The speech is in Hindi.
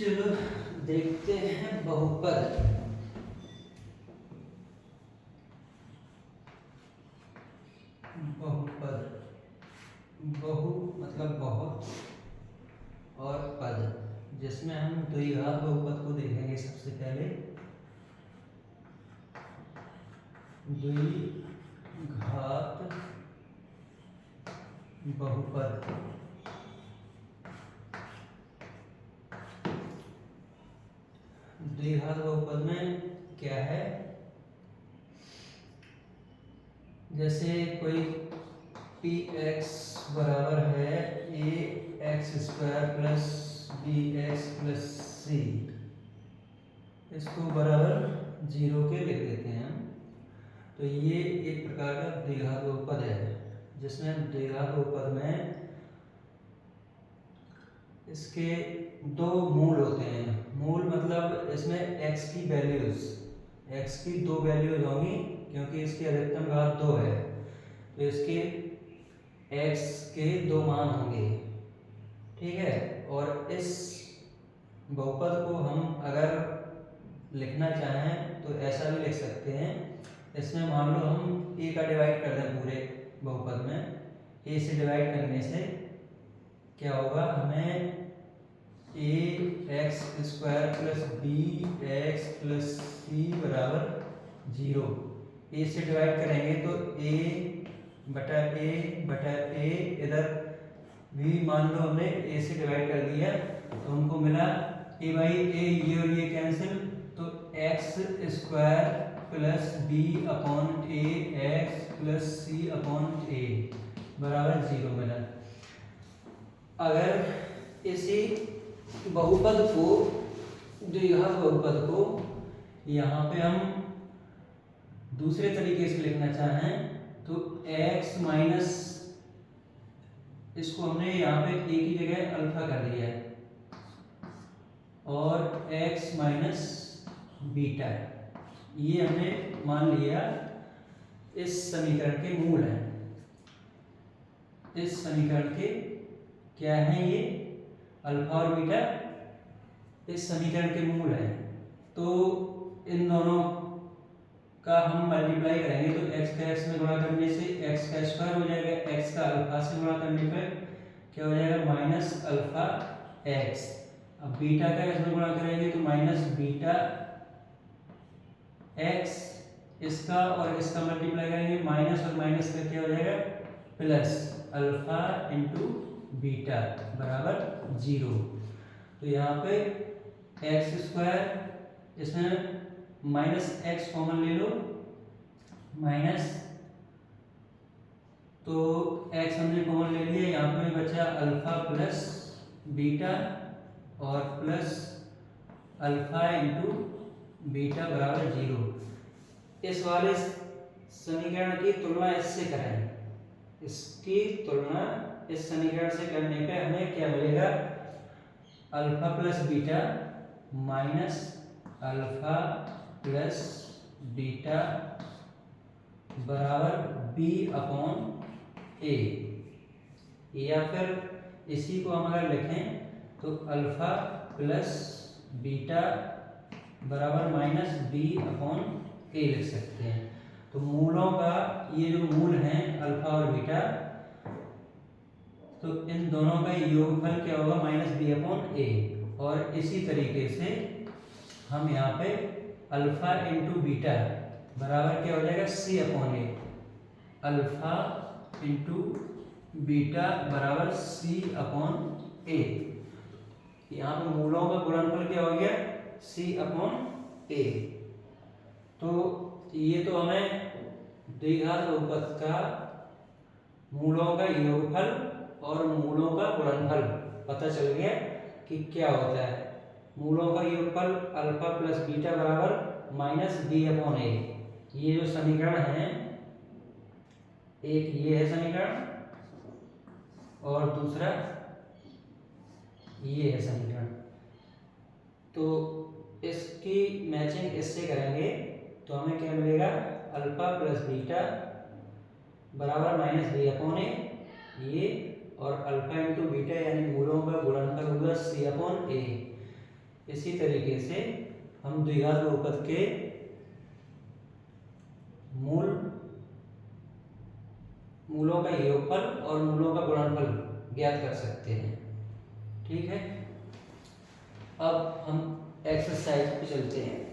चलो देखते हैं बहुपद। बहुपद, बहु मतलब बहुत और पद, जिसमें हम द्विघात बहुपद को देखेंगे। सबसे पहले द्विघात बहुपद। द्विघात बहुपद में क्या है, जैसे कोई पी एक्स बराबर है a x square plus b x plus c, इसको बराबर 0 के लिख देते हैं हम। तो ये एक प्रकार का द्विघात बहुपद है, जिसमें द्विघात बहुपद में इसके दो मूल होते हैं। मूल मतलब इसमें x की वैल्यूज, x की दो वैल्यूज होंगी, क्योंकि इसकी अधिकतम घात 2 है, तो इसके x के दो मान होंगे। ठीक है। और इस बहुपद को हम अगर लिखना चाहें तो ऐसा भी लिख सकते हैं। इसमें मान लो हम a का डिवाइड कर दें पूरे बहुपद में, a से डिवाइड करने से क्या होगा, हमें a x square plus b x plus c बराबर 0। ए से डिवाइड करेंगे तो ए बटा ए, इधर भी मान लो हमने ए से डिवाइड कर दिया तो हमको मिला ए बाई ए, ये और ये कैंसिल, तो x square plus b upon a x plus c upon a बराबर 0 मिला। अगर इसी बहुपद को, द्विघात बहुपद को यहाँ पे हम दूसरे तरीके से लिखना चाहें तो x माइनस, इसको हमने यहाँ पे a की जगह अल्फा कर दिया है, और x माइनस बीटा, ये हमने मान लिया इस समीकरण के मूल हैं। इस समीकरण के क्या है, ये अल्फा और बीटा इस समीकरण के मूल हैं। तो इन दोनों का हम मल्टीप्लाई करेंगे तो x का x में गुणा करने से x का स्क्वायर हो जाएगा, x का अल्फा से गुणा करने पर क्या हो जाएगा, माइनस अल्फा x। अब बीटा का इसमें गुणा करेंगे तो माइनस बीटा x, इसका और इसका मल्टीप्लाई करेंगे, माइनस और माइनस का क्या हो जाएगा, प्लस अल्फा इंटू बीटा बराबर 0। तो यहाँ पे एक्स स्क्वायर, इसमें माइनस एक्स कॉमन ले लो, माइनस, तो एक्स हमने कॉमन ले लिया, यहाँ पे बचा अल्फा प्लस बीटा और प्लस अल्फा इंटू बीटा बराबर 0। इस वाले समीकरण की तुलना इससे करें, इसकी तुलना इस समीकरण से करने पे हमें क्या मिलेगा, alpha plus beta minus alpha plus beta बराबर बी अपॉन ए, या फिर इसी को हम अगर लिखें तो अल्फा प्लस बीटा बराबर माइनस बी अपॉन ए लिख सकते हैं। तो मूलों का ये जो मूल हैं अल्फा और बीटा, तो इन दोनों का योगफल क्या होगा, माइनस बी अपॉन ए। और इसी तरीके से हम यहाँ पे अल्फा इंटू बीटा बराबर क्या हो जाएगा, सी अपॉन ए, अल्फा इंटू बीटा बराबर सी अपॉन ए। यहाँ पे मूलों का गुणनफल क्या हो गया, सी अपॉन ए। तो ये तो हमें द्विघात बहुपद का मूलों का योगफल और मूलों का गुणनफल पता चल गया कि क्या होता है। मूलों का योगफल अल्फा प्लस बीटा बराबर माइनस बी अपॉन ए। ये जो समीकरण है, एक ये है समीकरण और दूसरा ये है समीकरण। तो इसकी मैचिंग इससे करेंगे तो हमें क्या मिलेगा, अल्फा प्लस बीटा बराबर माइनस बी अपॉन ए, ये, और अल्फा इंटू बीटा यानी मूलों का गुणनफल होगा सी अपॉन ए। इसी तरीके से हम द्विघात बहुपद के मूलों का योगफल और मूलों का गुणनफल ज्ञात कर सकते हैं। ठीक है, अब हम एक्सरसाइज पे चलते हैं।